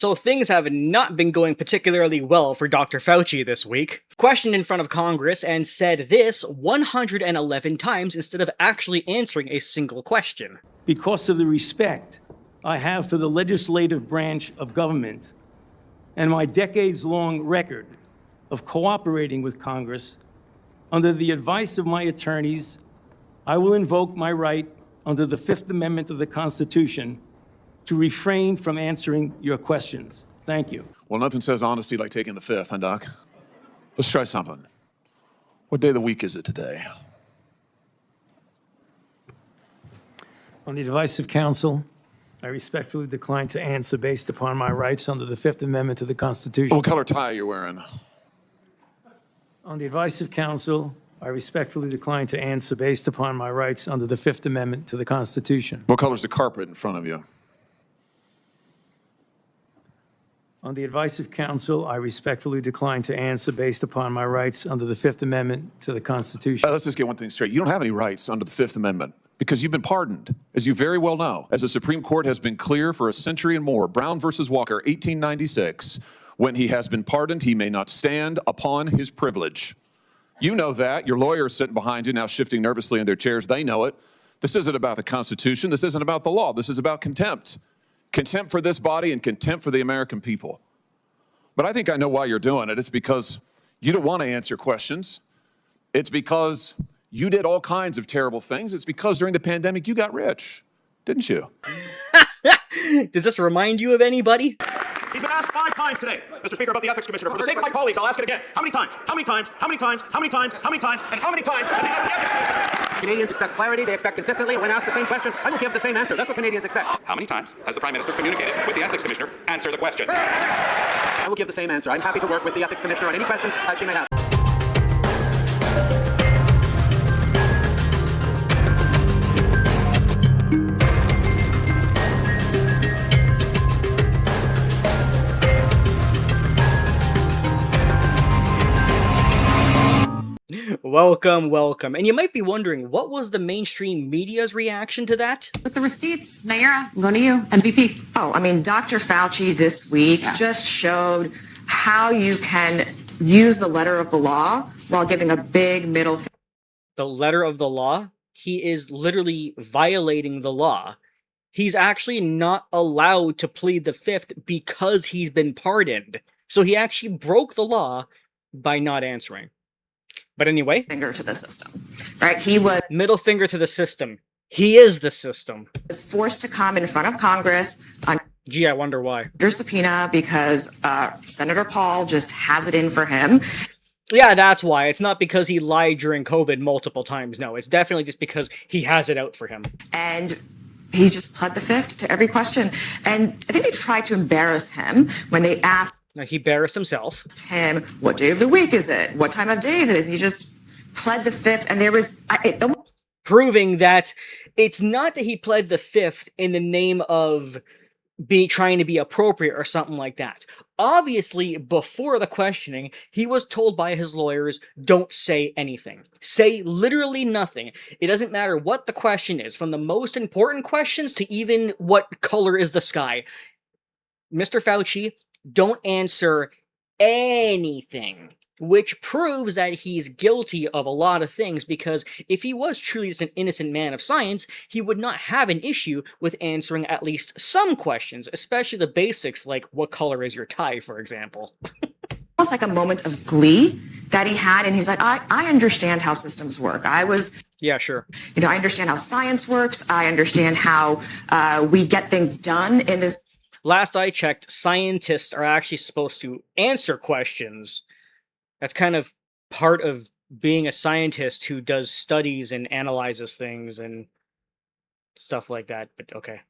So things have not been going particularly well for Dr. Fauci this week. Questioned in front of Congress and said this 111 times instead of actually answering a single question. Because of the respect I have for the legislative branch of government and my decades-long record of cooperating with Congress, under the advice of my attorneys, I will invoke my right under the Fifth Amendment of the Constitution to refrain from answering your questions. Thank you. Well, nothing says honesty like taking the fifth, huh, Doc? Let's try something. What day of the week is it today? On the advice of counsel, I respectfully decline to answer based upon my rights under the Fifth Amendment to the Constitution. What color tie are you wearing? On the advice of counsel, I respectfully decline to answer based upon my rights under the Fifth Amendment to the Constitution. What color's the carpet in front of you? On the advice of counsel, I respectfully decline to answer based upon my rights under the Fifth Amendment to the Constitution. Let's just get one thing straight. You don't have any rights under the Fifth Amendment because you've been pardoned, as you very well know. As the Supreme Court has been clear for a century and more, Brown versus Walker, 1896, when he has been pardoned, he may not stand upon his privilege. You know that. Your lawyers sitting behind you now shifting nervously in their chairs. They know it. This isn't about the Constitution. This isn't about the law. This is about contempt. Contempt for this body and contempt for the American people. But I think I know why you're doing it. It's because you don't want to answer questions. It's because you did all kinds of terrible things. It's because during the pandemic you got rich, didn't you? Does this remind you of anybody? He's been asked 5 times today, Mr. Speaker, about the ethics commissioner. For the sake of my colleagues, I'll ask it again. How many times? How many times? How many times? How many times? How many times? And how many times has he done the ethics commissioner? Canadians expect clarity. They expect consistency. When asked the same question, I will give the same answer. That's what Canadians expect. How many times has the Prime Minister communicated with the ethics commissioner? Answer the question. I will give the same answer. I'm happy to work with the ethics commissioner on any questions that she may have. Welcome, welcome. And you might be wondering, what was the mainstream media's reaction to that? With the receipts, Naira, I'm going to you, MVP. Oh, I mean, Dr. Fauci this week just showed how you can use the letter of the law while giving a big middle finger. The letter of the law? He is literally violating the law. He's actually not allowed to plead the fifth because he's been pardoned. So he actually broke the law by not answering. But anyway, Finger to the system, right? He was middle finger to the system. He is the system. forced to come in front of Congress Gee, I wonder why. under subpoena because Senator Paul just has it in for him. Yeah, that's why. It's not because he lied during COVID multiple times. No, it's definitely just because he has it out for him. And he just pled the fifth to every question. And I think they tried to embarrass him when they asked Now, he embarrassed himself. him, what day of the week is it? What time of day is it? He just pled the fifth. And there was... Proving that it's not that he pled the fifth in the name of trying to be appropriate or something like that. Obviously, before the questioning, he was told by his lawyers, don't say anything. Say literally nothing. It doesn't matter what the question is, from the most important questions to even what color is the sky. Mr. Fauci, don't answer anything. Which proves that he's guilty of a lot of things, because if he was truly just an innocent man of science, he would not have an issue with answering at least some questions, especially the basics like what color is your tie, for example. Almost like a moment of glee that he had, and he's like, I understand how systems work. Yeah, sure. I understand how science works. I understand how we get things done in this. Last I checked, scientists are actually supposed to answer questions. That's kind of part of being a scientist who does studies and analyzes things and stuff like that, but okay.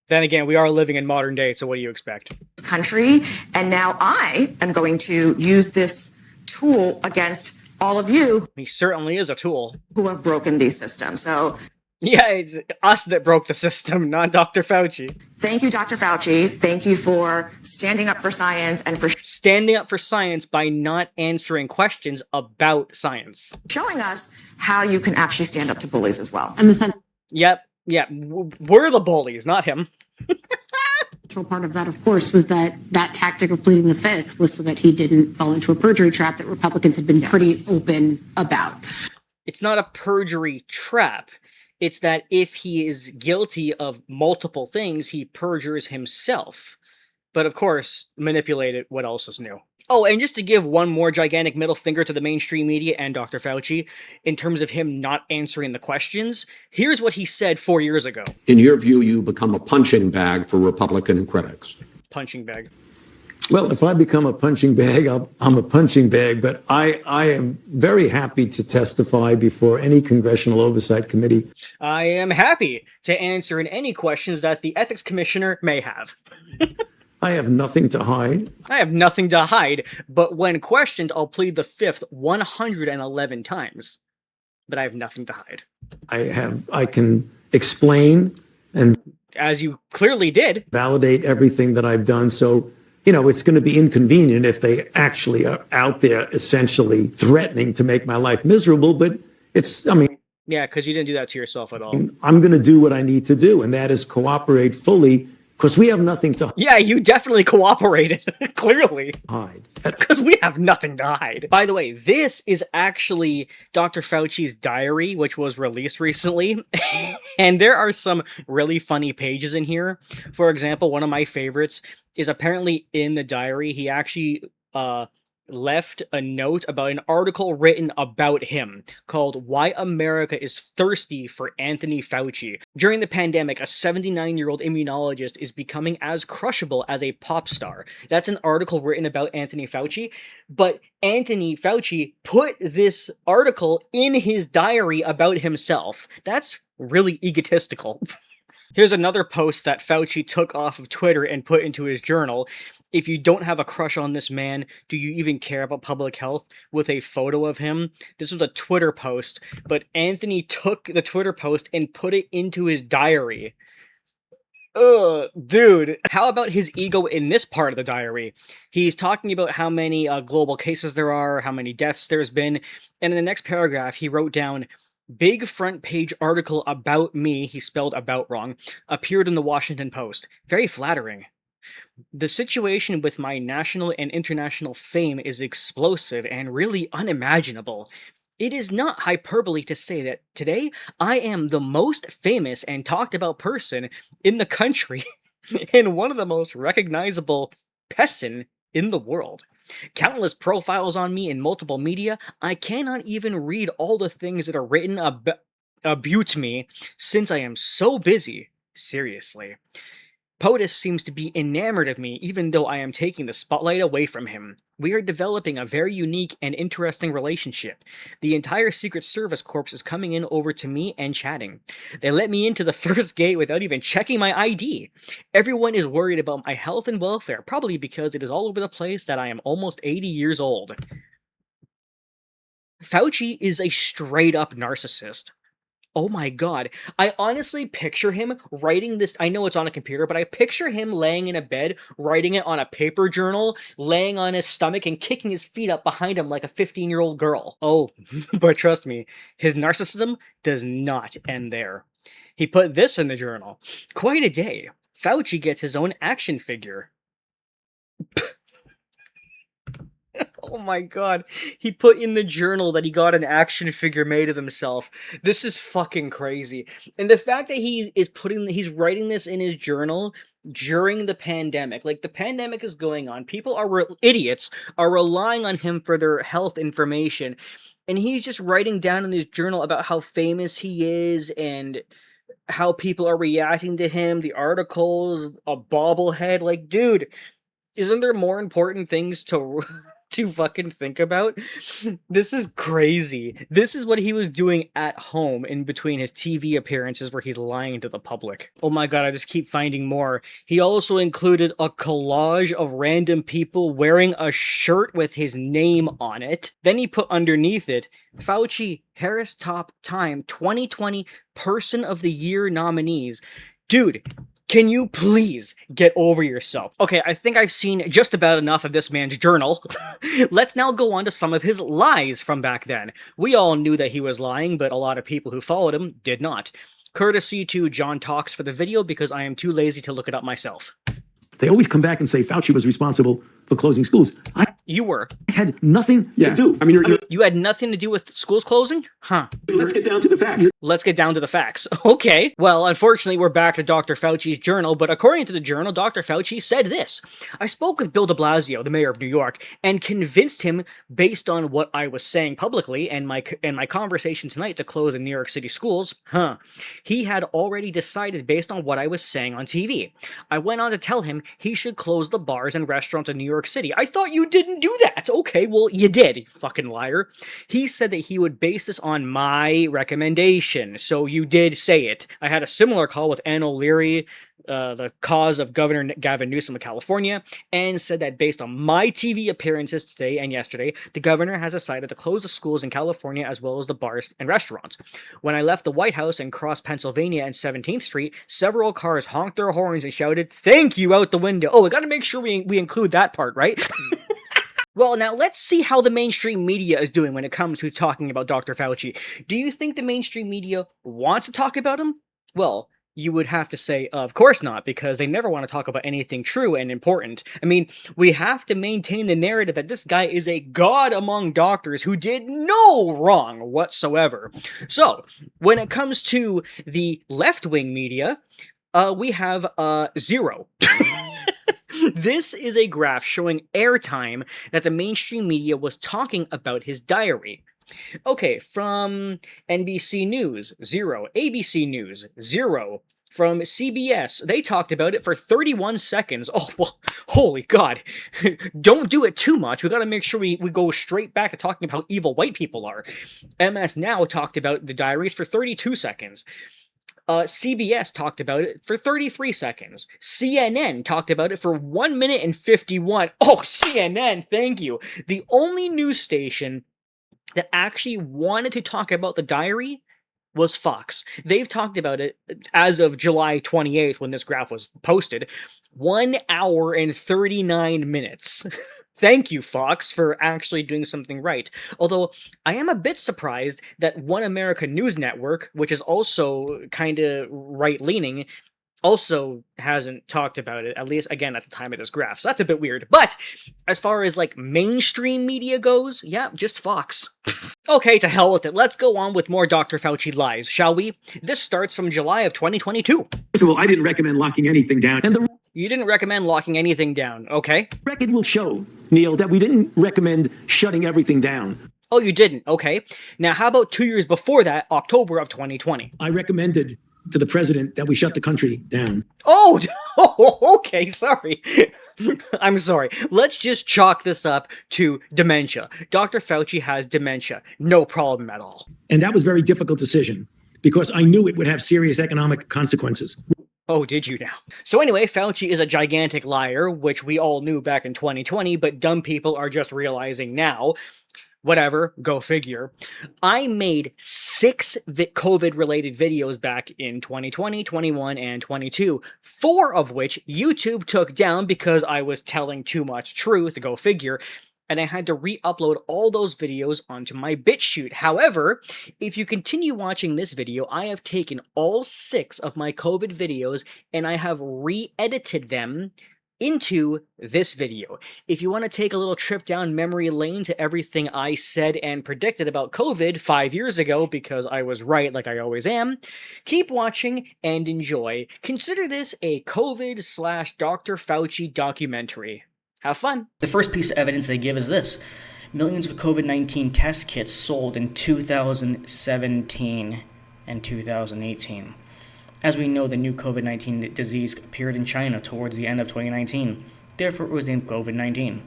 Then again, we are living in modern day, so what do you expect? Country, and now I am going to use this tool against all of you. He certainly is a tool. Who have broken these systems. So yeah, it's us that broke the system, not Dr. Fauci. Thank you, Dr. Fauci. Thank you for standing up for science and for standing up for science by not answering questions about science. Showing us how you can actually stand up to bullies as well. And the Yep. We're the bullies, not him. central part of that, of course, was that tactic of pleading the fifth was so that he didn't fall into a perjury trap that Republicans had been pretty open about. It's not a perjury trap. It's that if he is guilty of multiple things, he perjures himself. But of course, manipulated what else is new. Oh, and just to give one more gigantic middle finger to the mainstream media and Dr. Fauci, in terms of him not answering the questions, here's what he said 4 years ago. In your view, you become a punching bag for Republican critics. Punching bag. Well, if I become a punching bag, I'm a punching bag, but I am very happy to testify before any Congressional Oversight Committee. I am happy to answer in any questions that the Ethics Commissioner may have. I have nothing to hide. I have nothing to hide, but when questioned, I'll plead the fifth 111 times. But I have nothing to hide. I can explain and, as you clearly did, validate everything that I've done. So, you know, it's going to be inconvenient if they actually are out there essentially threatening to make my life miserable. But it's, I mean, yeah, because you didn't do that to yourself at all. I'm going to do what I need to do, and that is cooperate fully. Because we have nothing to hide. Yeah, you definitely cooperated, clearly. Hide. Because we have nothing to hide. By the way, this is actually Dr. Fauci's diary, which was released recently. And there are some really funny pages in here. For example, one of my favorites is apparently in the diary, he actually left a note about an article written about him called Why America is Thirsty for Anthony Fauci. During the pandemic, a 79-year-old immunologist is becoming as crushable as a pop star. That's an article written about Anthony Fauci, but Anthony Fauci put this article in his diary about himself. That's really egotistical. Here's another post that Fauci took off of Twitter and put into his journal. If you don't have a crush on this man, do you even care about public health? With a photo of him. This was a Twitter post, but Anthony took the Twitter post and put it into his diary. Ugh, dude. How about his ego in this part of the diary? He's talking about how many global cases there are, how many deaths there's been, and in the next paragraph, he wrote down, big front page article about me, he spelled about wrong, appeared in the Washington Post. Very flattering. The situation with my national and international fame is explosive and really unimaginable. It is not hyperbole to say that today I am the most famous and talked about person in the country and one of the most recognizable person in the world. Countless profiles on me in multiple media. I cannot even read all the things that are written about me since I am so busy. Seriously. POTUS seems to be enamored of me even though I am taking the spotlight away from him. We are developing a very unique and interesting relationship. The entire Secret Service Corps is coming in over to me and chatting. They let me into the first gate without even checking my ID. Everyone is worried about my health and welfare, probably because it is all over the place that I am almost 80 years old. Fauci is a straight-up narcissist. Oh my god. I honestly picture him writing this. I know it's on a computer, but I picture him laying in a bed, writing it on a paper journal, laying on his stomach and kicking his feet up behind him like a 15-year-old girl. Oh, but trust me, his narcissism does not end there. He put this in the journal. Quite a day. Fauci gets his own action figure. Oh my god. He put in the journal that he got an action figure made of himself. This is fucking crazy. And the fact that he's writing this in his journal during the pandemic. Like, the pandemic is going on. People idiots are relying on him for their health information. And he's just writing down in his journal about how famous he is and how people are reacting to him, the articles, a bobblehead. Like, dude, isn't there more important things to fucking think about? This is crazy. This is what he was doing at home in between his TV appearances where he's lying to the public. Oh my god, I just keep finding more. He also included a collage of random people wearing a shirt with his name on it. Then he put underneath it, Fauci, Harris Top Time 2020 Person of the Year nominees. Dude, can you please get over yourself? Okay, I think I've seen just about enough of this man's journal. Let's now go on to some of his lies from back then. We all knew that he was lying, but a lot of people who followed him did not. Courtesy to John Talks for the video because I am too lazy to look it up myself. They always come back and say Fauci was responsible for closing schools. You were. I had nothing to do. You had nothing to do with schools closing? Huh. Let's get down to the facts. Let's get down to the facts. Okay. Well, unfortunately, we're back to Dr. Fauci's journal, but according to the journal, Dr. Fauci said this. I spoke with Bill de Blasio, the mayor of New York, and convinced him, based on what I was saying publicly and my conversation tonight to close the New York City schools, he had already decided based on what I was saying on TV. I went on to tell him he should close the bars and restaurants in New York City. I thought you didn't do that. Okay, well, you did, you fucking liar. He said that he would base this on my recommendation, so you did say it. I had a similar call with Ann O'Leary, the cause of Governor Gavin Newsom of California, and said that based on my TV appearances today and yesterday, the governor has decided to close the schools in California as well as the bars and restaurants. When I left the White House and crossed Pennsylvania and 17th Street, several cars honked their horns and shouted, "Thank you," out the window. Oh, we gotta make sure we include that part, right? Well, now let's see how the mainstream media is doing when it comes to talking about Dr. Fauci. Do you think the mainstream media wants to talk about him? Well, you would have to say, of course not, because they never want to talk about anything true and important. I mean, we have to maintain the narrative that this guy is a god among doctors who did no wrong whatsoever. So, when it comes to the left-wing media, we have zero. This is a graph showing airtime that the mainstream media was talking about his diary. Okay, from NBC News, 0. ABC News, 0. From CBS, they talked about it for 31 seconds. Oh, well, holy God. Don't do it too much. We gotta make sure we go straight back to talking about how evil white people are. MS Now talked about the diaries for 32 seconds. CBS talked about it for 33 seconds. CNN talked about it for 1 minute and 51. Oh, CNN, thank you. The only news station that actually wanted to talk about the diary was Fox. They've talked about it as of July 28th when this graph was posted. 1 hour and 39 minutes. Thank you, Fox, for actually doing something right. Although, I am a bit surprised that One America News Network, which is also kind of right-leaning, also hasn't talked about it, at least, again, at the time of this graph. So that's a bit weird. But, as far as, like, mainstream media goes, yeah, just Fox. Okay, to hell with it. Let's go on with more Dr. Fauci lies, shall we? This starts from July of 2022. First of all, I didn't recommend locking anything down. And You didn't recommend locking anything down, okay? record will show, Neil, that we didn't recommend shutting everything down. Oh, you didn't, okay. Now, how about 2 years before that, October of 2020? I recommended to the president that we shut the country down. Oh, okay, sorry. I'm sorry. Let's just chalk this up to dementia. Dr. Fauci has dementia. No problem at all. And that was a very difficult decision because I knew it would have serious economic consequences. Oh, did you now? So anyway, Fauci is a gigantic liar, which we all knew back in 2020, but dumb people are just realizing now. Whatever, go figure. I made 6 COVID-related videos back in 2020, 21, and 22, 4 of which YouTube took down because I was telling too much truth, go figure, and I had to re-upload all those videos onto my BitChute. However, if you continue watching this video, I have taken all 6 of my COVID videos and I have re-edited them into this video. If you want to take a little trip down memory lane to everything I said and predicted about COVID 5 years ago, because I was right like I always am, keep watching and enjoy. Consider this a COVID/Dr. Fauci documentary. Have fun. The first piece of evidence they give is this. Millions of COVID-19 test kits sold in 2017 and 2018. As we know, the new COVID-19 disease appeared in China towards the end of 2019. Therefore, it was named COVID-19,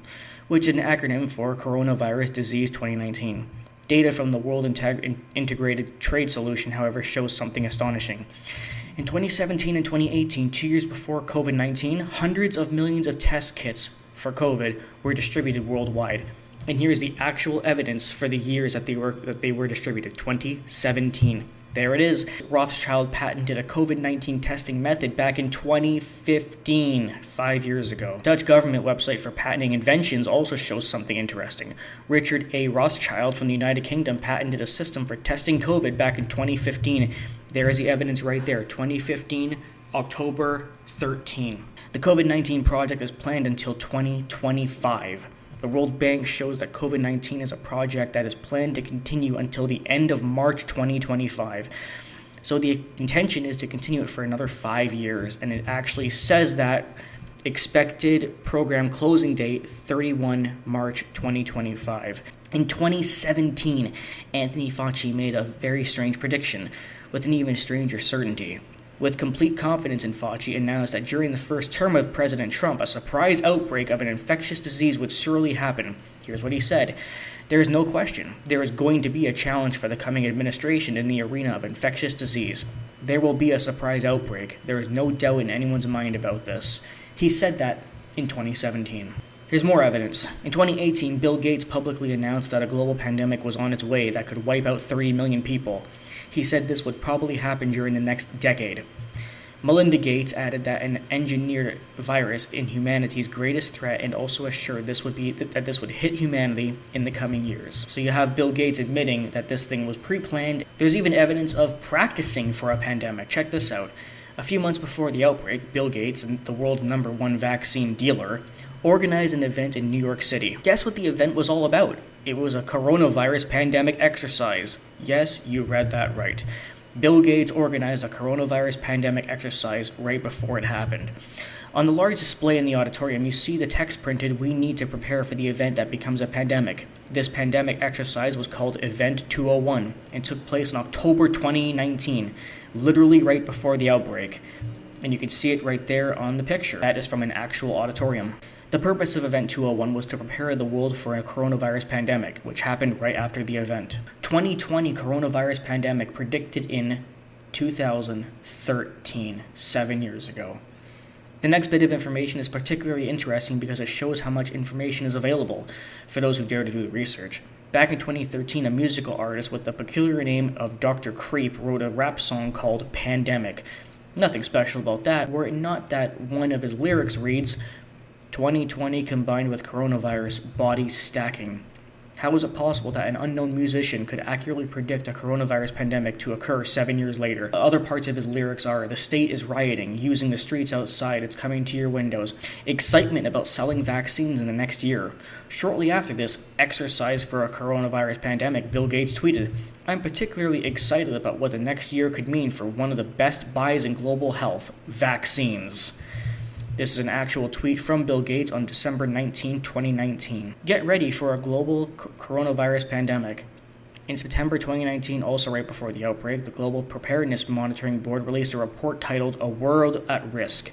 which is an acronym for Coronavirus Disease 2019. Data from the World Integrated Trade Solution, however, shows something astonishing. In 2017 and 2018, 2 years before COVID-19, hundreds of millions of test kits for COVID were distributed worldwide. And here's the actual evidence for the years that they were distributed. 2017. There it is. Rothschild patented a COVID-19 testing method back in 2015, 5 years ago. Dutch government website for patenting inventions also shows something interesting. Richard A. Rothschild from the United Kingdom patented a system for testing COVID back in 2015. There is the evidence right there. 2015, October 13. The COVID-19 project is planned until 2025. The World Bank shows that COVID-19 is a project that is planned to continue until the end of March 2025. So the intention is to continue it for another 5 years, and it actually says that expected program closing date 31 March 2025. In 2017, Anthony Fauci made a very strange prediction with an even stranger certainty. With complete confidence in Fauci, announced that during the first term of President Trump, a surprise outbreak of an infectious disease would surely happen. Here's what he said. There is no question. There is going to be a challenge for the coming administration in the arena of infectious disease. There will be a surprise outbreak. There is no doubt in anyone's mind about this. He said that in 2017. Here's more evidence. In 2018, Bill Gates publicly announced that a global pandemic was on its way that could wipe out 30 million people. He said this would probably happen during the next decade. Melinda Gates added that an engineered virus is humanity's greatest threat, and also assured that this would hit humanity in the coming years. So you have Bill Gates admitting that this thing was pre-planned. There's even evidence of practicing for a pandemic. Check this out. A few months before the outbreak, Bill Gates, the world's #1 vaccine dealer, organized an event in New York City. Guess what the event was all about? It was a coronavirus pandemic exercise. Yes, you read that right. Bill Gates organized a coronavirus pandemic exercise right before it happened. On the large display in the auditorium, you see the text printed, "We need to prepare for the event that becomes a pandemic." This pandemic exercise was called Event 201 and took place in October 2019, literally right before the outbreak. And you can see it right there on the picture. That is from an actual auditorium. The purpose of Event 201 was to prepare the world for a coronavirus pandemic, which happened right after the event. 2020 coronavirus pandemic predicted in 2013, 7 years ago. The next bit of information is particularly interesting because it shows how much information is available for those who dare to do the research. Back in 2013, a musical artist with the peculiar name of Dr. Creep wrote a rap song called Pandemic. Nothing special about that, were it not that one of his lyrics reads, 2020 combined with coronavirus, bodies stacking. How is it possible that an unknown musician could accurately predict a coronavirus pandemic to occur 7 years later? Other parts of his lyrics are, the state is rioting, using the streets outside, it's coming to your windows. Excitement about selling vaccines in the next year. Shortly after this exercise for a coronavirus pandemic, Bill Gates tweeted, I'm particularly excited about what the next year could mean for one of the best buys in global health, vaccines. This is an actual tweet from Bill Gates on December 19, 2019. Get ready for a global coronavirus pandemic. In September 2019, also right before the outbreak, the Global Preparedness Monitoring Board released a report titled A World at Risk.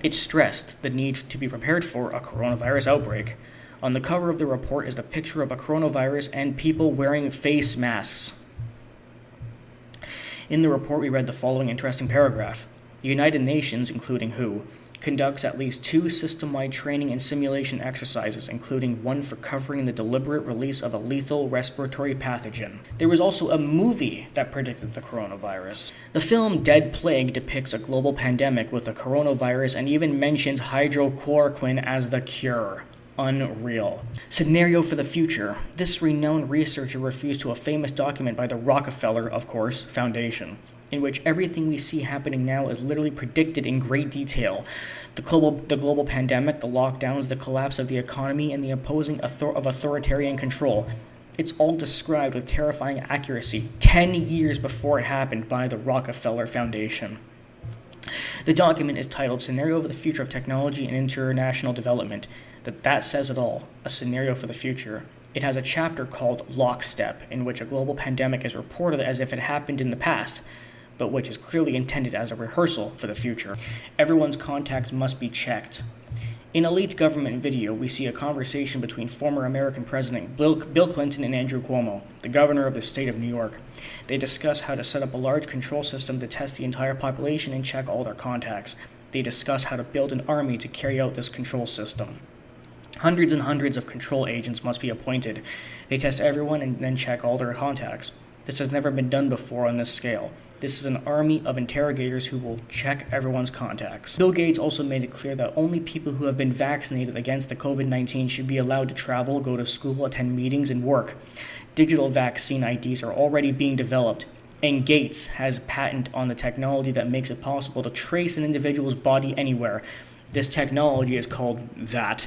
It stressed the need to be prepared for a coronavirus outbreak. On the cover of the report is the picture of a coronavirus and people wearing face masks. In the report, we read the following interesting paragraph. The United Nations, including WHO, conducts at least 2 system-wide training and simulation exercises, including one for covering the deliberate release of a lethal respiratory pathogen. There was also a movie that predicted the coronavirus. The film Dead Plague depicts a global pandemic with a coronavirus and even mentions hydrochloroquine as the cure. Unreal. Scenario for the future. This renowned researcher refused to a famous document by the Rockefeller, of course, Foundation, in which everything we see happening now is literally predicted in great detail. The global pandemic, the lockdowns, the collapse of the economy, and the opposing of authoritarian control. It's all described with terrifying accuracy 10 years before it happened by the Rockefeller Foundation. The document is titled Scenario of the Future of Technology and International Development. That says it all, a scenario for the future. It has a chapter called Lockstep, in which a global pandemic is reported as if it happened in the past, but which is clearly intended as a rehearsal for the future. Everyone's contacts must be checked. In a leaked government video, we see a conversation between former American President Bill Clinton and Andrew Cuomo, the governor of the state of New York. They discuss how to set up a large control system to test the entire population and check all their contacts. They discuss how to build an army to carry out this control system. Hundreds and hundreds of control agents must be appointed. They test everyone and then check all their contacts. This has never been done before on this scale. This is an army of interrogators who will check everyone's contacts. Bill Gates also made it clear that only people who have been vaccinated against the COVID-19 should be allowed to travel, go to school, attend meetings, and work. Digital vaccine IDs are already being developed. And Gates has a patent on the technology that makes it possible to trace an individual's body anywhere. This technology is called that.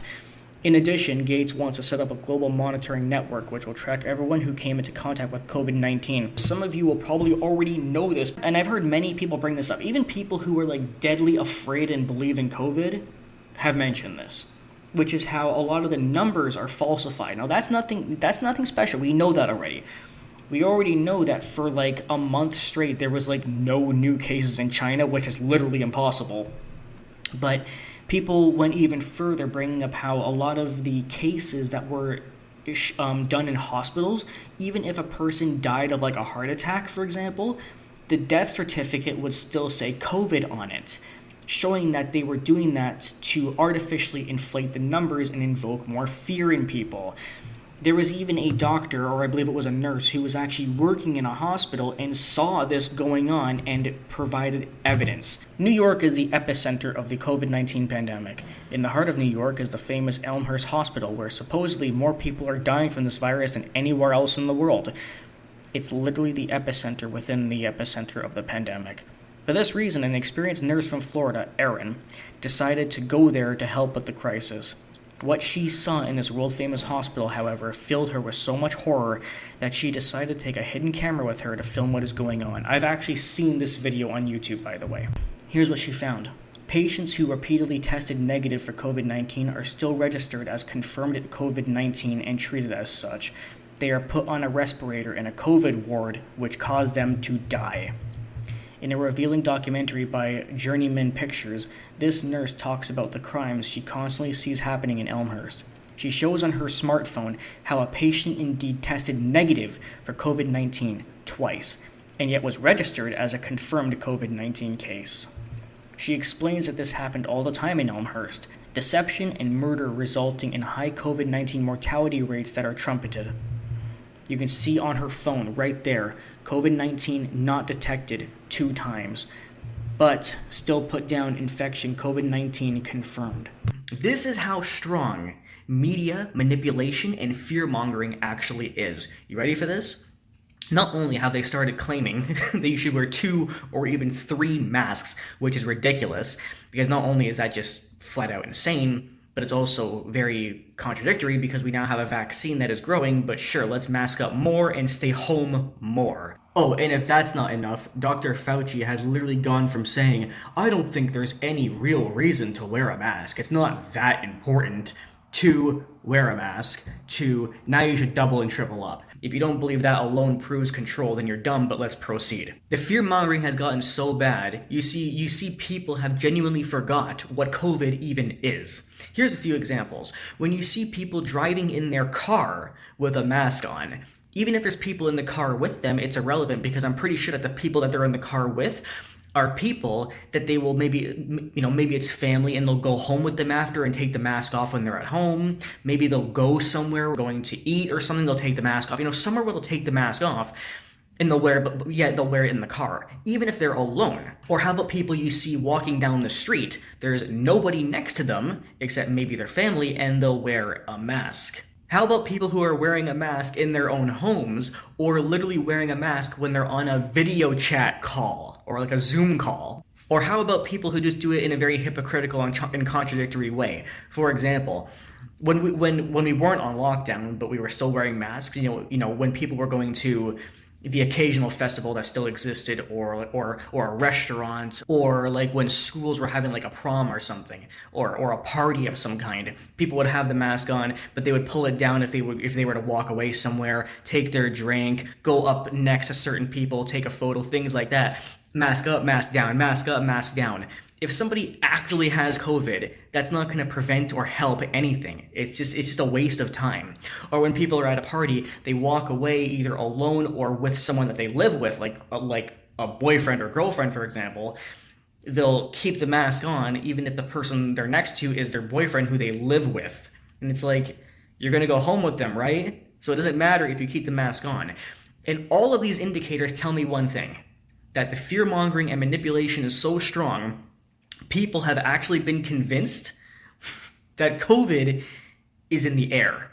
In addition, Gates wants to set up a global monitoring network which will track everyone who came into contact with COVID-19. Some of you will probably already know this, and I've heard many people bring this up. Even people who are like deadly afraid and believe in COVID have mentioned this, which is how a lot of the numbers are falsified. Now that's nothing special. We know that already. We already know that for like a month straight there was like no new cases in China, which is literally impossible. But people went even further, bringing up how a lot of the cases that were done in hospitals, even if a person died of like a heart attack, for example, the death certificate would still say COVID on it, showing that they were doing that to artificially inflate the numbers and invoke more fear in people. There was even a doctor, or I believe it was a nurse, who was actually working in a hospital and saw this going on and provided evidence. New York is the epicenter of the COVID-19 pandemic. In the heart of New York is the famous Elmhurst Hospital, where supposedly more people are dying from this virus than anywhere else in the world. It's literally the epicenter within the epicenter of the pandemic. For this reason, an experienced nurse from Florida, Erin, decided to go there to help with the crisis. What she saw in this world-famous hospital, however, filled her with so much horror that she decided to take a hidden camera with her to film what is going on. I've actually seen this video on YouTube, by the way. Here's what she found. Patients who repeatedly tested negative for COVID-19 are still registered as confirmed COVID-19 and treated as such. They are put on a respirator in a COVID ward, which caused them to die. In a revealing documentary by Journeyman Pictures, this nurse talks about the crimes she constantly sees happening in Elmhurst. She shows on her smartphone how a patient indeed tested negative for COVID-19 twice, and yet was registered as a confirmed COVID-19 case. She explains that this happened all the time in Elmhurst, deception and murder resulting in high COVID-19 mortality rates that are trumpeted. You can see on her phone right there, COVID-19 not detected 2 times, but still put down infection COVID-19 confirmed. This is how strong media manipulation and fear-mongering actually is. You ready for this? Not only have they started claiming that you should wear 2 or even 3 masks, which is ridiculous, because not only is that just flat out insane, but it's also very contradictory because we now have a vaccine that is growing, but sure, let's mask up more and stay home more. Oh, and if that's not enough, Dr. Fauci has literally gone from saying, I don't think there's any real reason to wear a mask, it's not that important, to wear a mask, to now you should double and triple up. If you don't believe that alone proves control, then you're dumb, but let's proceed. The fear-mongering has gotten so bad, you see people have genuinely forgot what COVID even is. Here's a few examples. When you see people driving in their car with a mask on, even if there's people in the car with them, it's irrelevant because I'm pretty sure that the people that they're in the car with are people that they will maybe it's family and they'll go home with them after and take the mask off when they're at home. Maybe they'll go somewhere, going to eat or something, they'll take the mask off. Somewhere where they'll take the mask off and they'll wear it, but yet they'll wear it in the car, even if they're alone. Or how about people you see walking down the street, there's nobody next to them except maybe their family, and they'll wear a mask. How about people who are wearing a mask in their own homes, or literally wearing a mask when they're on a video chat call, or like a Zoom call? Or how about people who just do it in a very hypocritical and contradictory way? For example, when we weren't on lockdown, but we were still wearing masks, when people were going to the occasional festival that still existed, or a restaurant, or like when schools were having like a prom or something, or a party of some kind, people would have the mask on, but they would pull it down if they were to walk away somewhere, take their drink, go up next to certain people, take a photo, things like that. Mask up, mask down, mask up, mask down. If somebody actually has COVID, that's not going to prevent or help anything. It's just a waste of time. Or when people are at a party, they walk away either alone or with someone that they live with, like a boyfriend or girlfriend, for example. They'll keep the mask on even if the person they're next to is their boyfriend who they live with. And it's like, you're going to go home with them, right? So it doesn't matter if you keep the mask on. And all of these indicators tell me one thing, that the fear-mongering and manipulation is so strong, people have actually been convinced that COVID is in the air.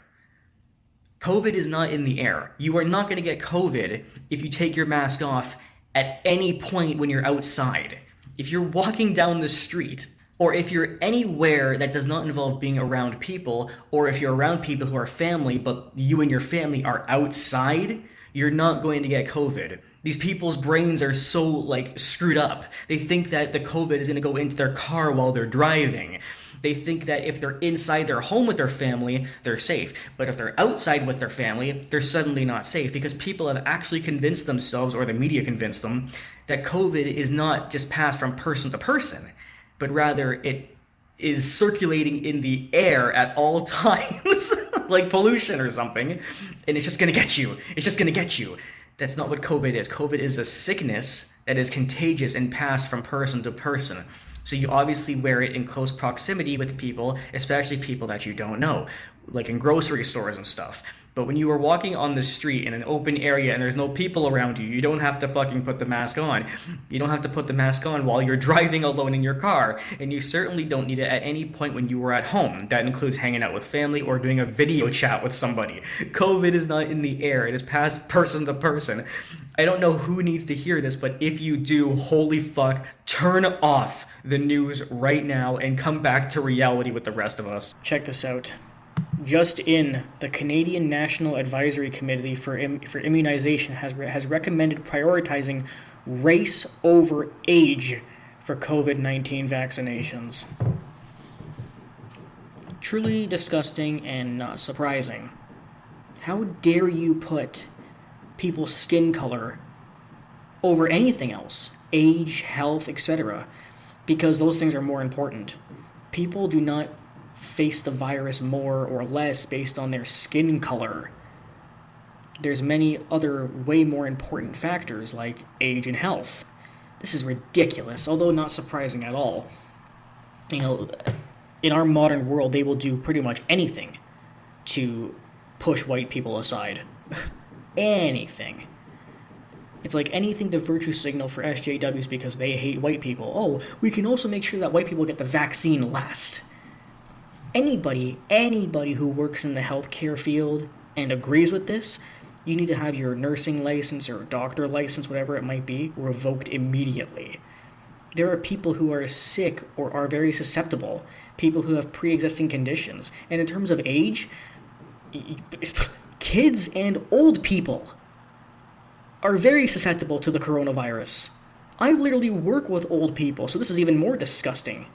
COVID is not in the air. You are not going to get COVID if you take your mask off at any point when you're outside. If you're walking down the street, or if you're anywhere that does not involve being around people, or if you're around people who are family, but you and your family are outside, you're not going to get COVID. These people's brains are so, like, screwed up. They think that the COVID is going to go into their car while they're driving. They think that if they're inside their home with their family, they're safe. But if they're outside with their family, they're suddenly not safe, because people have actually convinced themselves, or the media convinced them, that COVID is not just passed from person to person, but rather it is circulating in the air at all times, like pollution or something, and it's just gonna get you. It's just gonna get you. That's not what COVID is. COVID is a sickness that is contagious and passed from person to person. So you obviously wear it in close proximity with people, especially people that you don't know, like in grocery stores and stuff. But when you are walking on the street in an open area and there's no people around you, you don't have to fucking put the mask on. You don't have to put the mask on while you're driving alone in your car. And you certainly don't need it at any point when you were at home. That includes hanging out with family or doing a video chat with somebody. COVID is not in the air. It is passed person to person. I don't know who needs to hear this, but if you do, holy fuck, turn off the news right now and come back to reality with the rest of us. Check this out. Just in, the Canadian National Advisory Committee for Immunization has recommended prioritizing race over age for COVID-19 vaccinations. Truly disgusting and not surprising. How dare you put people's skin color over anything else? Age, health, etc. Because those things are more important. People do not face the virus more or less based on their skin color. There's many other way more important factors like age and health. This is ridiculous, although not surprising at all. You know, in our modern world, they will do pretty much anything to push white people aside. Anything. It's like anything to virtue signal for SJWs because they hate white people. Oh, we can also make sure that white people get the vaccine last. Anybody who works in the healthcare field and agrees with this, you need to have your nursing license or doctor license, whatever it might be, revoked immediately. There are people who are sick or are very susceptible, people who have pre-existing conditions. And in terms of age, kids and old people are very susceptible to the coronavirus. I literally work with old people, so this is even more disgusting.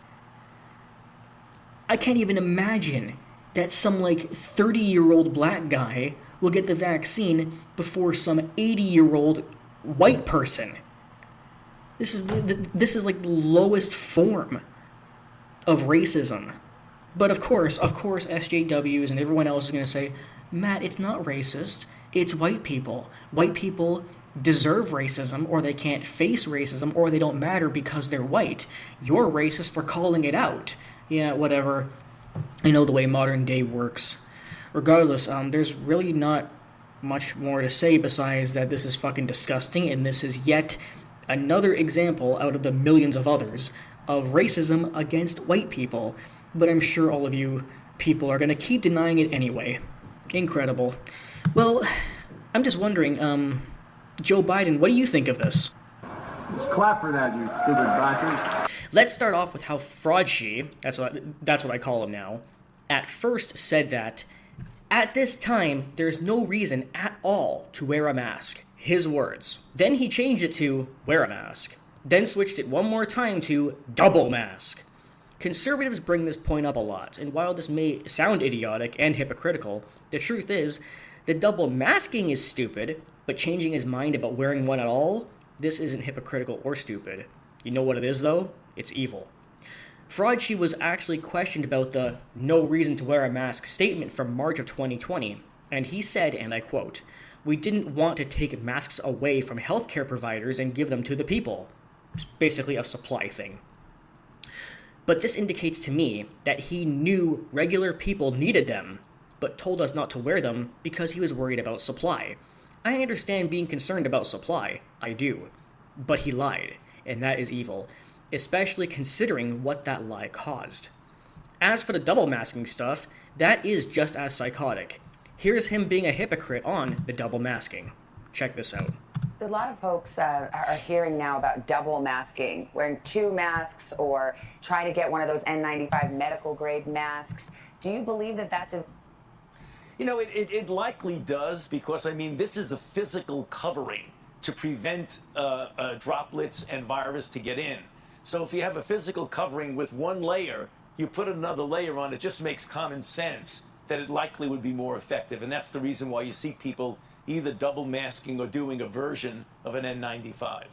I can't even imagine that some 30-year-old black guy will get the vaccine before some 80-year-old white person. This is like the lowest form of racism. But of course, SJWs and everyone else is going to say, Matt, it's not racist. It's white people. White people deserve racism, or they can't face racism, or they don't matter because they're white. You're racist for calling it out. Yeah, whatever. I know the way modern day works. Regardless, there's really not much more to say besides that this is fucking disgusting, and this is yet another example out of the millions of others of racism against white people. But I'm sure all of you people are going to keep denying it anyway. Incredible. Well, I'm just wondering, Joe Biden, what do you think of this? Just clap for that, you stupid bastard. Let's start off with how Fauci, that's what I call him now, at first said that at this time there's no reason at all to wear a mask. His words. Then he changed it to wear a mask. Then switched it one more time to double mask. Conservatives bring this point up a lot, and while this may sound idiotic and hypocritical, the truth is that double masking is stupid, but changing his mind about wearing one at all, this isn't hypocritical or stupid. You know what it is, though? It's evil. Fauci was actually questioned about the no reason to wear a mask statement from March of 2020, and he said, and I quote, "We didn't want to take masks away from healthcare providers and give them to the people." Basically a supply thing. But this indicates to me that he knew regular people needed them, but told us not to wear them because he was worried about supply. I understand being concerned about supply, I do, but he lied, and that is evil, especially considering what that lie caused. As for the double masking stuff, that is just as psychotic. Here's him being a hypocrite on the double masking. Check this out. A lot of folks are hearing now about double masking, wearing 2 masks or trying to get one of those N95 medical grade masks. Do you believe that that's a... You know, it likely does, because, I mean, this is a physical covering to prevent droplets and virus to get in. So if you have a physical covering with one layer, you put another layer on, it just makes common sense that it likely would be more effective. And that's the reason why you see people either double masking or doing a version of an N95.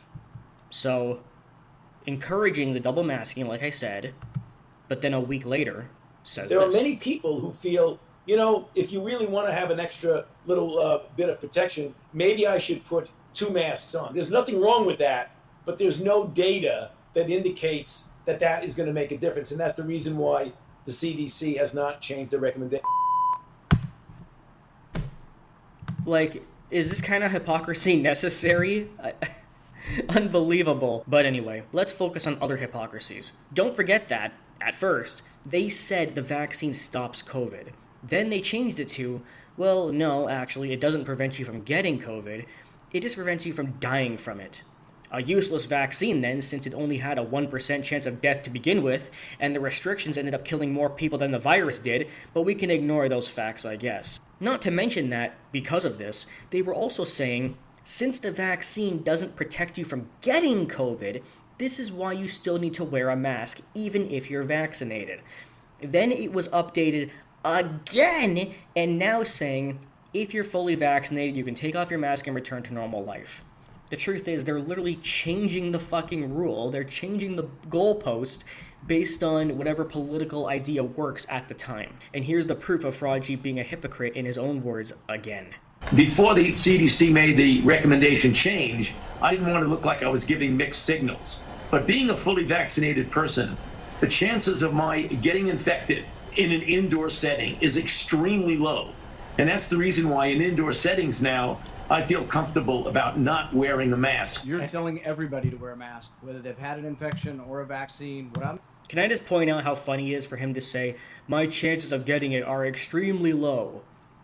So, encouraging the double masking, like I said, but then a week later says There are this. many people who feel, you know, if you really want to have an extra little bit of protection, maybe I should put 2 masks on. There's nothing wrong with that, but there's no data that indicates that that is going to make a difference. And that's the reason why the CDC has not changed the recommendation. Like, is this kind of hypocrisy necessary? Unbelievable. But anyway, let's focus on other hypocrisies. Don't forget that, at first, they said the vaccine stops COVID. Then they changed it to, well, no, actually, it doesn't prevent you from getting COVID. It just prevents you from dying from it. A useless vaccine then, since it only had a 1% chance of death to begin with, and the restrictions ended up killing more people than the virus did, but we can ignore those facts, I guess. Not to mention that, because of this, they were also saying, since the vaccine doesn't protect you from getting COVID, this is why you still need to wear a mask, even if you're vaccinated. Then it was updated again, and now saying, if you're fully vaccinated, you can take off your mask and return to normal life. The truth is, they're literally changing the fucking rule. They're changing the goalpost based on whatever political idea works at the time. And here's the proof of Fauci being a hypocrite in his own words again. Before the CDC made the recommendation change, I didn't want to look like I was giving mixed signals. But being a fully vaccinated person, the chances of my getting infected in an indoor setting is extremely low. And that's the reason why in indoor settings now, I feel comfortable about not wearing a mask. You're telling everybody to wear a mask, whether they've had an infection or a vaccine. Can I just point out how funny it is for him to say, my chances of getting it are extremely low?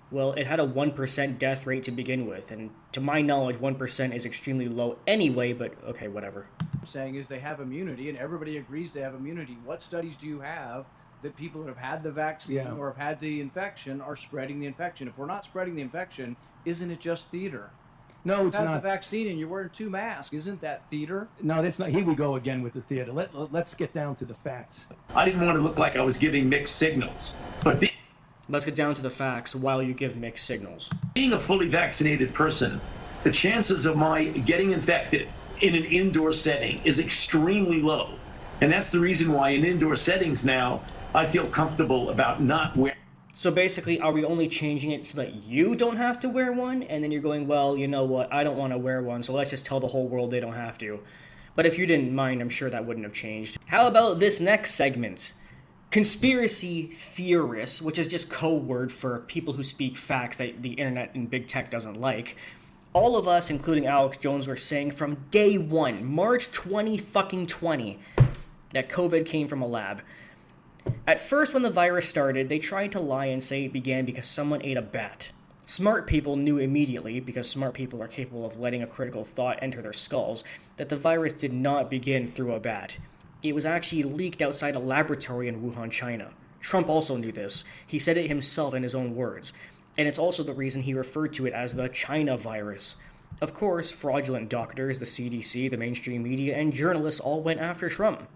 Well, it had a 1% death rate to begin with, and to my knowledge, 1% is extremely low anyway, but okay, whatever. What I'm saying is they have immunity, and everybody agrees they have immunity. What studies do you have that people that have had the vaccine or have had the infection are spreading the infection? If we're not spreading the infection, isn't it just theater? No, it's not. not. The vaccine and you're wearing 2 masks. Isn't that theater? No, that's not. Here we go again with the theater. Let's get down to the facts. I didn't want to look like I was giving mixed signals. But let's get down to the facts while you give mixed signals. Being a fully vaccinated person, the chances of my getting infected in an indoor setting is extremely low. And that's the reason why in indoor settings now, I feel comfortable about not wearing. So basically, are we only changing it so that you don't have to wear one? And then you're going, well, you know what, I don't want to wear one, so let's just tell the whole world they don't have to. But if you didn't mind, I'm sure that wouldn't have changed. How about this next segment? Conspiracy theorists, which is just code word for people who speak facts that the internet and big tech doesn't like. All of us, including Alex Jones, were saying from day one, March 2020, that COVID came from a lab. At first, when the virus started, they tried to lie and say it began because someone ate a bat. Smart people knew immediately, because smart people are capable of letting a critical thought enter their skulls, that the virus did not begin through a bat. It was actually leaked outside a laboratory in Wuhan, China. Trump also knew this. He said it himself in his own words. And it's also the reason he referred to it as the China virus. Of course, fraudulent doctors, the CDC, the mainstream media, and journalists all went after Trump.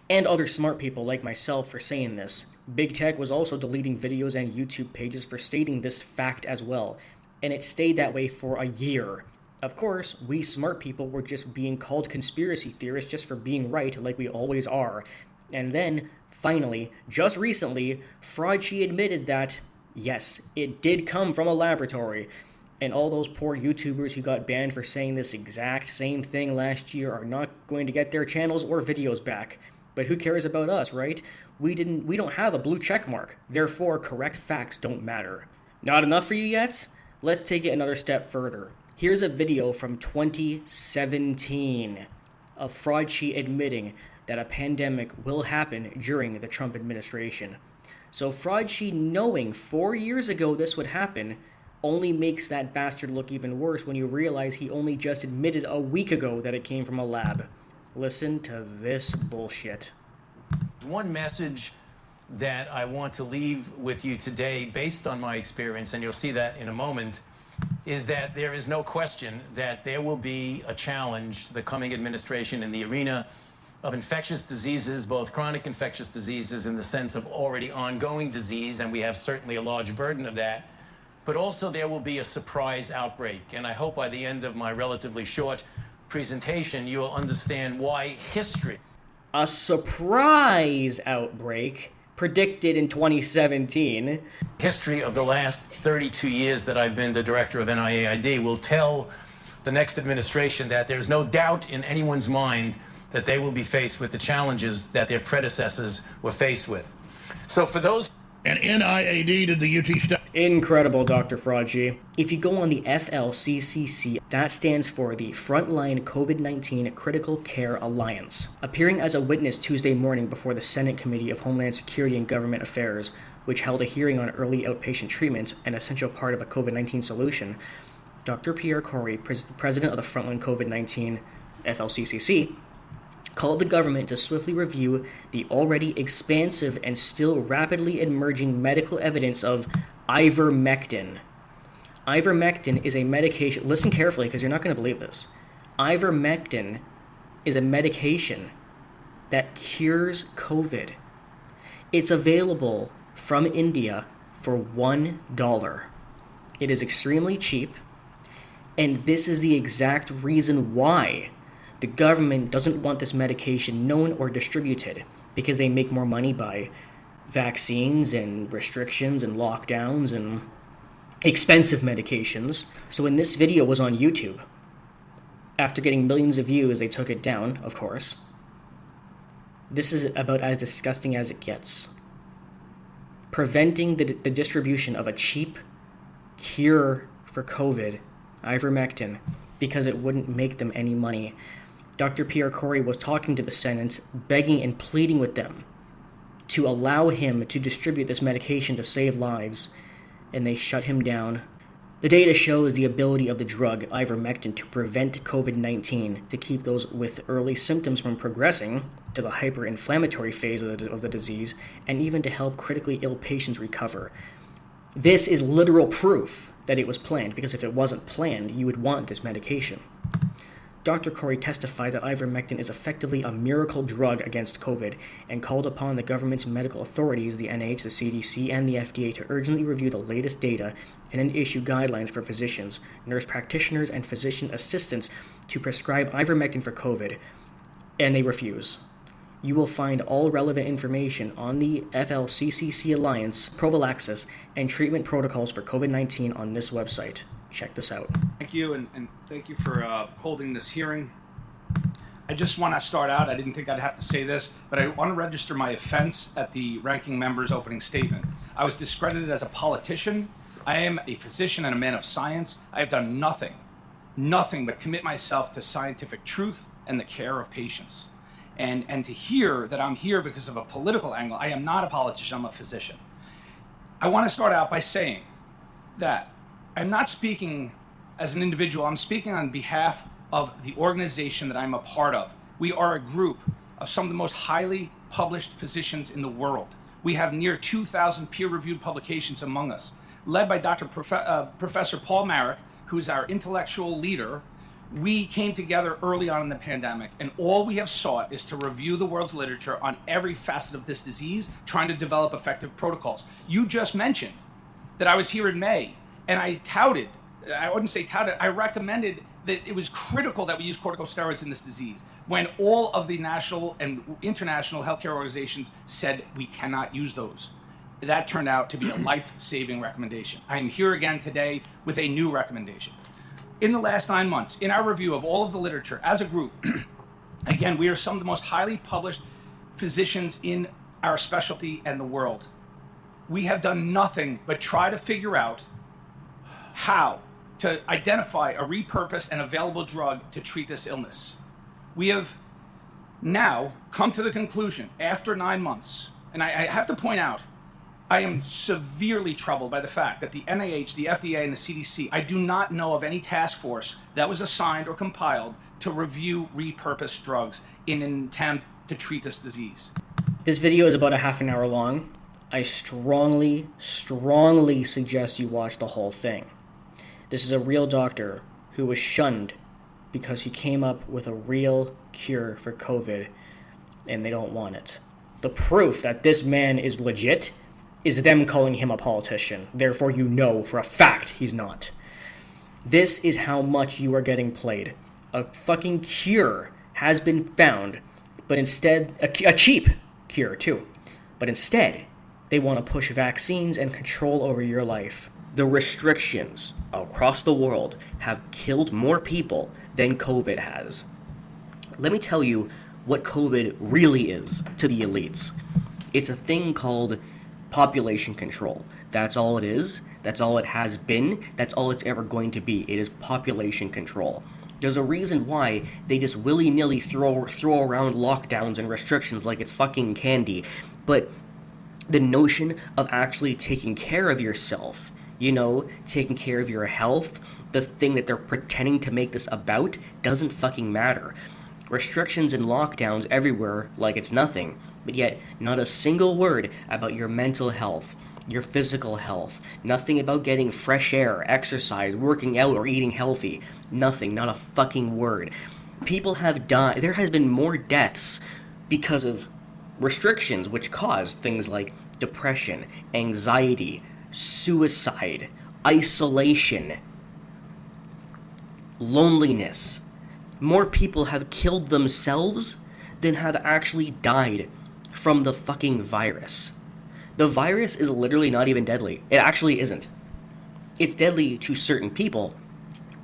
And other smart people like myself for saying this. Big Tech was also deleting videos and YouTube pages for stating this fact as well, and it stayed that way for a year. Of course, we smart people were just being called conspiracy theorists just for being right, like we always are. And then, finally, just recently, Fauci admitted that, yes, it did come from a laboratory. And all those poor YouTubers who got banned for saying this exact same thing last year are not going to get their channels or videos back. But who cares about us, right? We don't have a blue check mark. Therefore, correct facts don't matter. Not enough for you yet? Let's take it another step further. Here's a video from 2017 of Fauci admitting that a pandemic will happen during the Trump administration. So Fauci, knowing 4 years ago this would happen, only makes that bastard look even worse when you realize he only just admitted a week ago that it came from a lab. Listen to this bullshit. One message that I want to leave with you today, based on my experience, and you'll see that in a moment, is that there is no question that there will be a challenge to the coming administration in the arena of infectious diseases, both chronic infectious diseases in the sense of already ongoing disease, and we have certainly a large burden of that, but also there will be a surprise outbreak. And I hope by the end of my relatively short presentation, you will understand why history. A surprise outbreak predicted in 2017. History of the last 32 years that I've been the director of NIAID will tell the next administration that there's no doubt in anyone's mind that they will be faced with the challenges that their predecessors were faced with. So for those... And NIAID did the UT study. Incredible, Dr. Fauci. If you go on the FLCCC, that stands for the Frontline COVID-19 Critical Care Alliance. Appearing as a witness Tuesday morning before the Senate Committee of Homeland Security and Government Affairs, which held a hearing on early outpatient treatments, an essential part of a COVID-19 solution, Dr. Pierre Corey, president of the Frontline COVID-19 FLCCC, called the government to swiftly review the already expansive and still rapidly emerging medical evidence of ivermectin. Ivermectin is a medication, listen carefully because you're not going to believe this. Ivermectin is a medication that cures COVID. It's available from India for $1. It is extremely cheap, and this is the exact reason why the government doesn't want this medication known or distributed, because they make more money by vaccines and restrictions and lockdowns and expensive medications. So when this video was on YouTube, after getting millions of views, they took it down, of course. This is about as disgusting as it gets. Preventing the distribution of a cheap cure for COVID, ivermectin, because it wouldn't make them any money. Dr. Pierre Corey was talking to the Senate, begging and pleading with them to allow him to distribute this medication to save lives, and they shut him down. The data shows the ability of the drug, ivermectin, to prevent COVID-19, to keep those with early symptoms from progressing to the hyperinflammatory phase of the disease, and even to help critically ill patients recover. This is literal proof that it was planned, because if it wasn't planned, you would want this medication. Dr. Corey testified that ivermectin is effectively a miracle drug against COVID and called upon the government's medical authorities, the NIH, the CDC, and the FDA to urgently review the latest data and then issue guidelines for physicians, nurse practitioners, and physician assistants to prescribe ivermectin for COVID, and they refuse. You will find all relevant information on the FLCCC Alliance, prophylaxis, and treatment protocols for COVID-19 on this website. Check this out. Thank you, and thank you for holding this hearing. I just want to start out, I didn't think I'd have to say this, but I want to register my offense at the ranking member's opening statement. I was discredited as a politician. I am a physician and a man of science. I have done nothing but commit myself to scientific truth and the care of patients. And to hear that I'm here because of a political angle, I am not a politician, I'm a physician. I want to start out by saying that I'm not speaking as an individual, I'm speaking on behalf of the organization that I'm a part of. We are a group of some of the most highly published physicians in the world. We have near 2,000 peer-reviewed publications among us, led by Professor Paul Marik, who's our intellectual leader. We came together early on in the pandemic, and all we have sought is to review the world's literature on every facet of this disease, trying to develop effective protocols. You just mentioned that I was here in May, and I recommended that it was critical that we use corticosteroids in this disease, when all of the national and international healthcare organizations said we cannot use those. That turned out to be a life-saving recommendation. I am here again today with a new recommendation. In the last 9 months, in our review of all of the literature as a group, again, we are some of the most highly published physicians in our specialty and the world. We have done nothing but try to figure out how to identify a repurposed and available drug to treat this illness. We have now come to the conclusion, after 9 months, and I have to point out, I am severely troubled by the fact that the NIH, the FDA, and the CDC, I do not know of any task force that was assigned or compiled to review repurposed drugs in an attempt to treat this disease. This video is about a half an hour long. I strongly suggest you watch the whole thing. This is a real doctor who was shunned because he came up with a real cure for COVID, and they don't want it. The proof that this man is legit is them calling him a politician. Therefore, you know for a fact he's not. This is how much you are getting played. A fucking cure has been found, but instead, a cheap cure too. But instead, they want to push vaccines and control over your life. The restrictions across the world have killed more people than COVID has. Let me tell you what COVID really is to the elites. It's a thing called population control. That's all it is. That's all it has been. That's all it's ever going to be. It is population control. There's a reason why they just willy-nilly throw around lockdowns and restrictions like it's fucking candy. But the notion of actually taking care of yourself, taking care of your health, the thing that they're pretending to make this about, doesn't fucking matter. Restrictions and lockdowns everywhere like it's nothing, but yet not a single word about your mental health, your physical health, nothing about getting fresh air, exercise, working out, or eating healthy. Nothing, not a fucking word. People have died. There has been more deaths because of restrictions, which cause things like depression, anxiety, suicide, isolation, loneliness. More people have killed themselves than have actually died from the fucking virus. The virus is literally not even deadly. It actually isn't. It's deadly to certain people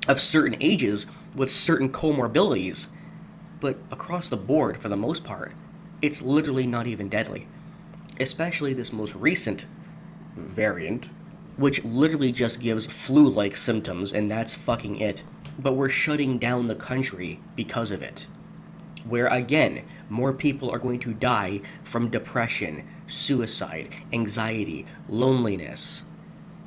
of certain ages with certain comorbidities, but across the board, for the most part, it's literally not even deadly. Especially this most recent variant, which literally just gives flu-like symptoms, and that's fucking it. But we're shutting down the country because of it. Where, again, more people are going to die from depression, suicide, anxiety, loneliness,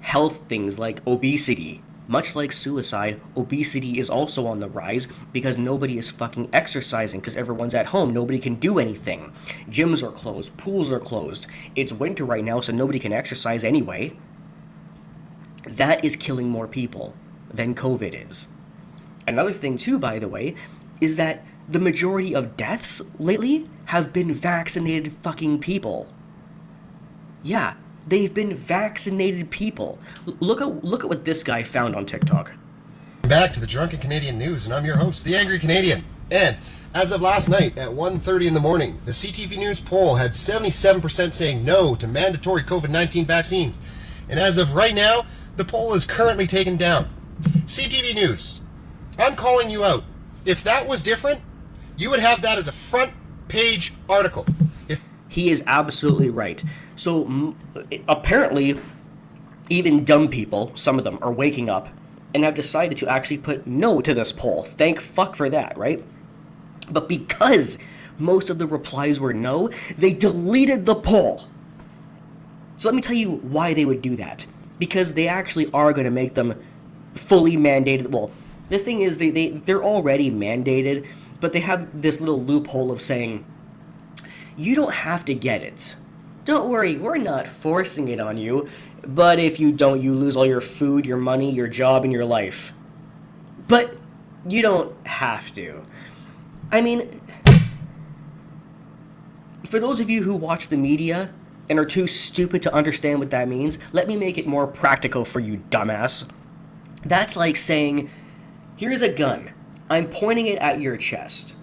health things like obesity. Much like suicide, obesity is also on the rise because nobody is fucking exercising because everyone's at home. Nobody can do anything. Gyms are closed. Pools are closed. It's winter right now, so nobody can exercise anyway. That is killing more people than COVID is. Another thing, too, by the way, is that the majority of deaths lately have been vaccinated fucking people. Yeah, they've been vaccinated people. Look at what this guy found on TikTok. Back to the Drunken Canadian News, and I'm your host, the Angry Canadian. And as of last night at 1:30 in the morning, the CTV News poll had 77% saying no to mandatory COVID-19 vaccines. And as of right now, the poll is currently taken down. CTV News, I'm calling you out. If that was different, you would have that as a front page article. He is absolutely right. So apparently, even dumb people, some of them, are waking up and have decided to actually put no to this poll. Thank fuck for that, right? But because most of the replies were no, they deleted the poll. So let me tell you why they would do that. Because they actually are going to make them fully mandated. Well, the thing is, they're already mandated, but they have this little loophole of saying, you don't have to get it. Don't worry, we're not forcing it on you, but if you don't, you lose all your food, your money, your job, and your life. But you don't have to. I mean, for those of you who watch the media and are too stupid to understand what that means, let me make it more practical for you, dumbass. That's like saying, here's a gun. I'm pointing it at your chest.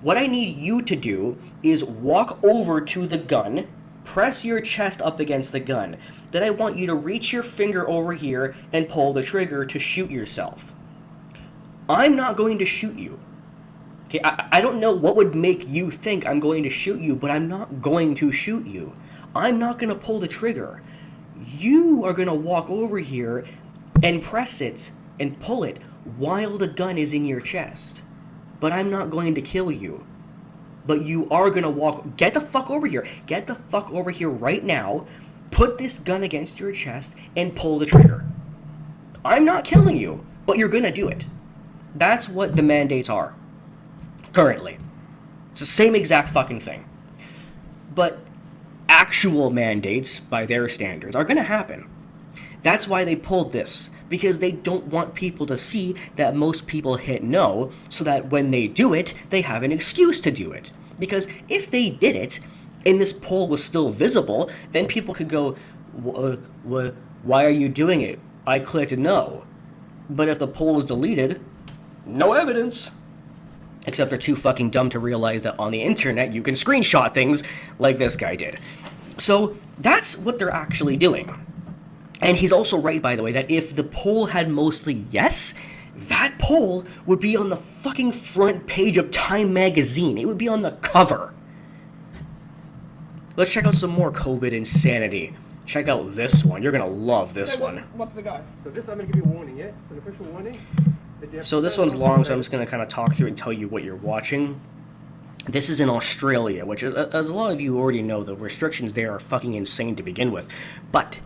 What I need you to do is walk over to the gun, press your chest up against the gun. Then I want you to reach your finger over here and pull the trigger to shoot yourself. I'm not going to shoot you. Okay, I don't know what would make you think I'm going to shoot you, but I'm not going to shoot you. I'm not going to pull the trigger. You are going to walk over here and press it and pull it while the gun is in your chest. But I'm not going to kill you. But you are going to walk... Get the fuck over here. Get the fuck over here right now put this gun against your chest and pull the trigger. I'm not killing you, but you're gonna do it. That's what the mandates are. Currently. It's the same exact fucking thing. But actual mandates, by their standards, are gonna happen. That's why they pulled this. Because they don't want people to see that most people hit no, so that when they do it, they have an excuse to do it. Because if they did it, and this poll was still visible, then people could go, why are you doing it? I clicked no. But if the poll was deleted, no evidence. Except they're too fucking dumb to realize that on the internet you can screenshot things like this guy did. So that's what they're actually doing. And he's also right, by the way, that if the poll had mostly yes, that poll would be on the fucking front page of Time magazine. It would be on the cover. Let's check out some more COVID insanity. Check out this one. You're gonna love this one. What's the go? So this, I'm going to give you a warning, yeah? It's an official warning. So this one's long, so I'm just gonna kind of talk through it and tell you what you're watching. This is in Australia, which is, as a lot of you already know, the restrictions there are fucking insane to begin with. But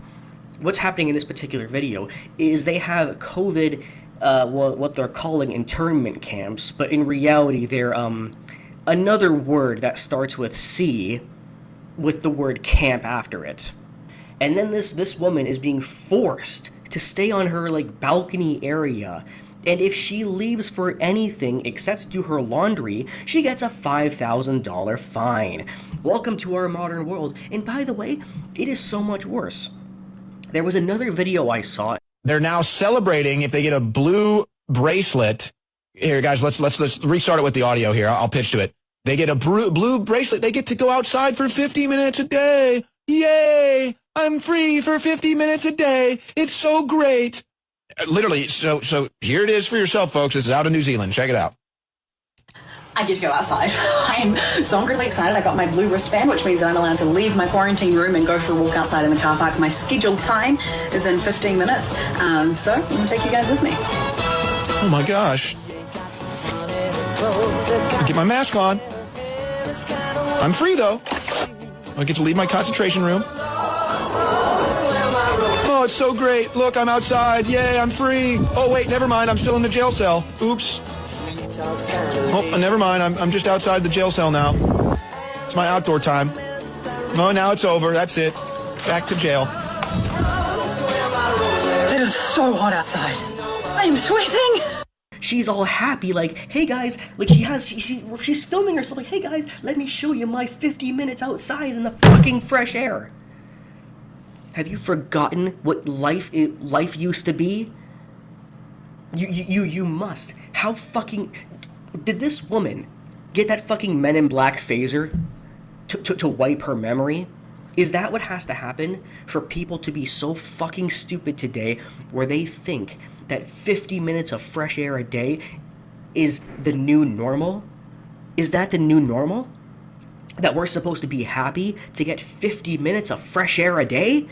what's happening in this particular video is they have COVID, what they're calling internment camps, but in reality they're another word that starts with C with the word camp after it. And then this woman is being forced to stay on her like balcony area, and if she leaves for anything except to do her laundry, she gets a $5,000 fine. Welcome to our modern world. And by the way, it is so much worse. There was another video I saw. They're now celebrating if they get a blue bracelet. Here, guys, let's restart it with the audio here. I'll pitch to it. They get a blue bracelet. They get to go outside for 50 minutes a day. Yay! I'm free for 50 minutes a day. It's so great. Literally, so here it is for yourself, folks. This is out of New Zealand. Check it out. I get to go outside. I'm so really excited. I got my blue wristband, which means that I'm allowed to leave my quarantine room and go for a walk outside in the car park. My scheduled time is in 15 minutes. So I'm going to take you guys with me. Oh my gosh. Get my mask on. I'm free though. I get to leave my concentration room. Oh, it's so great. Look, I'm outside. Yay, I'm free. Oh, wait, never mind. I'm still in the jail cell. Oops. Oh, never mind. I'm just outside the jail cell now. It's my outdoor time. No, now it's over. That's it. Back to jail. It is so hot outside. I am sweating. She's all happy, like, hey guys, like she's filming herself, like, hey guys, let me show you my 50 minutes outside in the fucking fresh air. Have you forgotten what life used to be? You must. How fucking did this woman get that fucking Men in Black phaser to wipe her memory? Is that what has to happen for people to be so fucking stupid today, where they think that 50 minutes of fresh air a day is the new normal? Is that the new normal? That we're supposed to be happy to get 50 minutes of fresh air a day?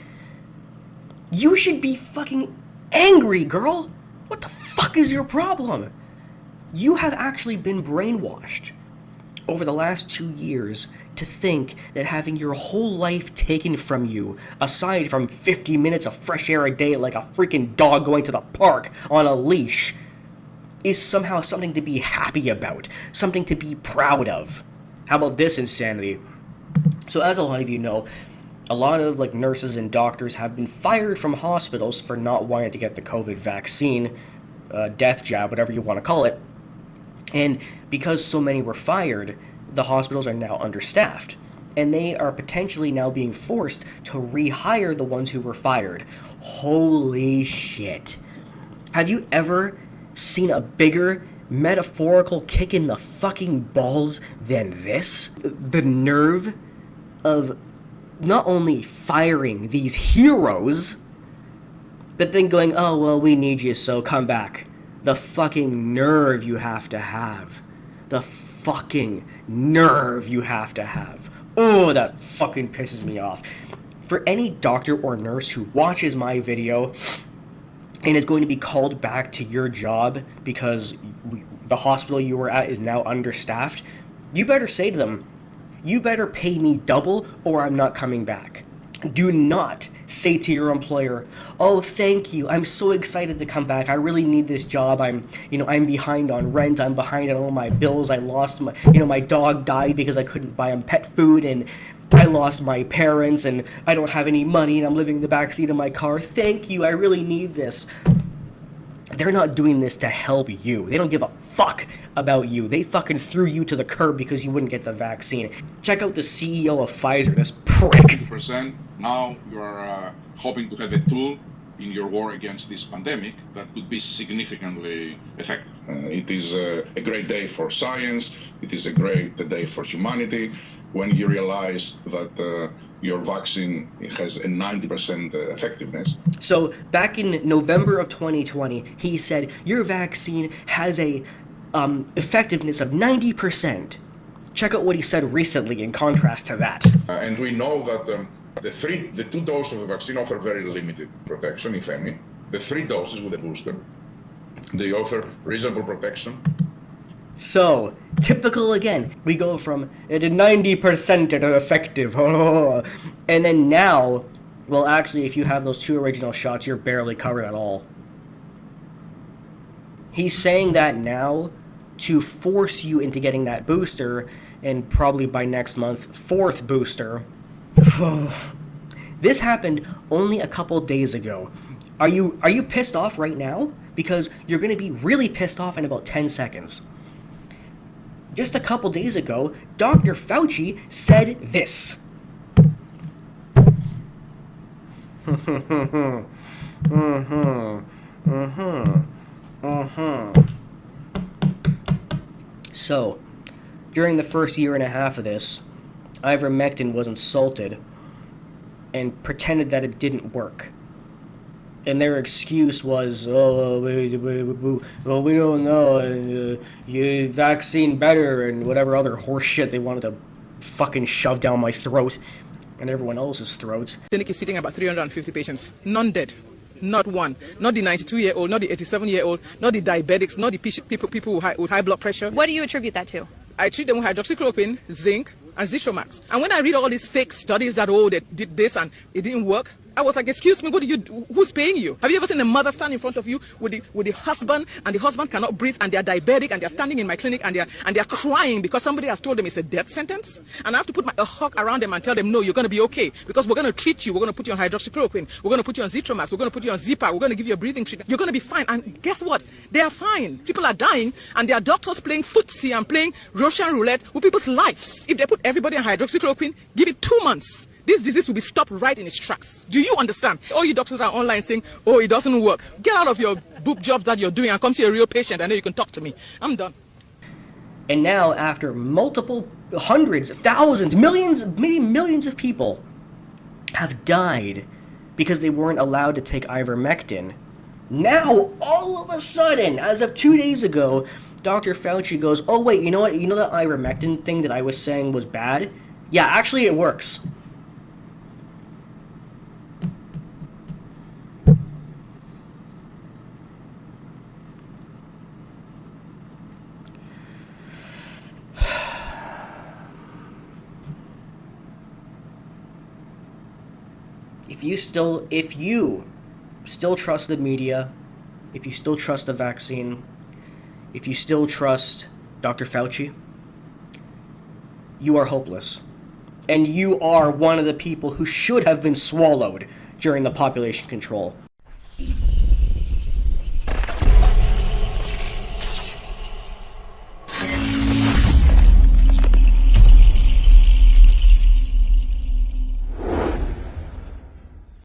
You should be fucking angry, girl. What the fuck is your problem? You have actually been brainwashed over the last 2 years to think that having your whole life taken from you, aside from 50 minutes of fresh air a day like a freaking dog going to the park on a leash, is somehow something to be happy about, something to be proud of. How about this insanity? So as a lot of you know, a lot of like nurses and doctors have been fired from hospitals for not wanting to get the COVID vaccine, death jab, whatever you want to call it. And because so many were fired, the hospitals are now understaffed. And they are potentially now being forced to rehire the ones who were fired. Holy shit. Have you ever seen a bigger metaphorical kick in the fucking balls than this? The nerve of not only firing these heroes, but then going, oh, well, we need you, so come back. The fucking nerve you have to have. The fucking nerve you have to have. Oh, that fucking pisses me off. For any doctor or nurse who watches my video and is going to be called back to your job because the hospital you were at is now understaffed, you better say to them, you better pay me double or I'm not coming back. Do not say to your employer, "Oh, thank you. I'm so excited to come back. I really need this job. I'm behind on rent. I'm behind on all my bills. I lost my dog died because I couldn't buy him pet food, and I lost my parents, and I don't have any money, and I'm living in the backseat of my car. Thank you. I really need this." They're not doing this to help you. They don't give a fuck about you. They fucking threw you to the curb because you wouldn't get the vaccine. Check out the CEO of Pfizer, this prick. 2%. Now you are hoping to have a tool in your war against this pandemic that could be significantly effective. It is a great day for science. It is a great day for humanity when you realize that your vaccine has a 90% effectiveness. So back in November of 2020, he said, your vaccine has a effectiveness of 90%. Check out what he said recently in contrast to that. And we know that the 2 doses of the vaccine offer very limited protection, if any. The 3 doses with a booster, they offer reasonable protection. So, typical again. We go from 90% effective, and then now, well, actually, if you have those 2 original shots, you're barely covered at all. He's saying that now to force you into getting that booster, and probably by next month, 4th booster. This happened only a couple days ago. Are you pissed off right now? Because you're going to be really pissed off in about 10 seconds. Just a couple days ago, Dr. Fauci said this. So, during the first year and a half of this, ivermectin was insulted and pretended that it didn't work. And their excuse was, well, we don't know, you vaccine better, and whatever other horse shit they wanted to fucking shove down my throat and everyone else's throats. Clinic is sitting about 350 patients, none dead. Not one. Not the 92-year-old, not the 87-year-old, not the diabetics, not the people with high blood pressure. What do you attribute that to? I treat them with hydroxychloroquine, zinc, and Zithromax. And when I read all these fake studies that, they did this and it didn't work, I was like, excuse me, what do you do? Who's paying you? Have you ever seen a mother stand in front of you with the husband, and the husband cannot breathe, and they're diabetic, and they're standing in my clinic, and they're crying because somebody has told them it's a death sentence? And I have to put a hug around them and tell them, no, you're going to be okay, because we're going to treat you. We're going to put you on hydroxychloroquine. We're going to put you on Zithromax. We're going to put you on Zipa. We're going to give you a breathing treatment. You're going to be fine. And guess what? They are fine. People are dying, and there are doctors playing footsie and playing Russian roulette with people's lives. If they put everybody on hydroxychloroquine, give it 2 months, this disease will be stopped right in its tracks. Do you understand? All you doctors are online saying, oh, it doesn't work. Get out of your book jobs that you're doing and come see a real patient. I know you can talk to me. I'm done. And now, after multiple hundreds, thousands, millions, maybe millions of people have died because they weren't allowed to take ivermectin, now, all of a sudden, as of 2 days ago, Dr. Fauci goes, oh, wait, you know what? You know that ivermectin thing that I was saying was bad? Yeah, actually, it works. If you still trust the media, if you still trust the vaccine, if you still trust Dr. Fauci, you are hopeless. And you are one of the people who should have been swallowed during the population control.